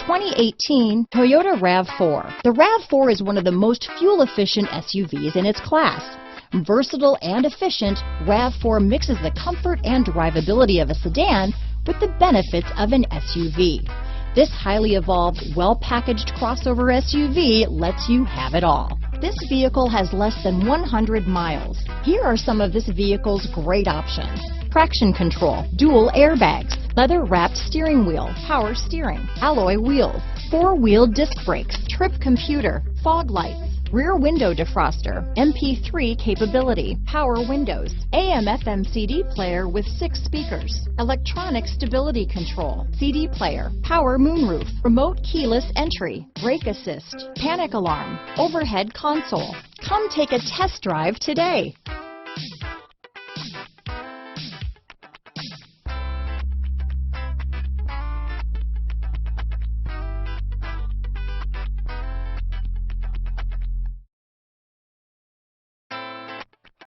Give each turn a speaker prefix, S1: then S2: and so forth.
S1: 2018 Toyota RAV4. The RAV4 is one of the most fuel-efficient SUVs in its class. Versatile and efficient, RAV4 mixes the comfort and drivability of a sedan with the benefits of an SUV. This highly evolved, well-packaged crossover SUV lets you have it all. This vehicle has less than 100 miles. Here are some of this vehicle's great options: traction control, dual airbags, leather-wrapped steering wheel, power steering, alloy wheels, four-wheel disc brakes, trip computer, fog lights, rear window defroster, MP3 capability, power windows, AM/FM CD player with 6 speakers, electronic stability control, CD player, power moonroof, remote keyless entry, brake assist, panic alarm, overhead console. Come take a test drive today.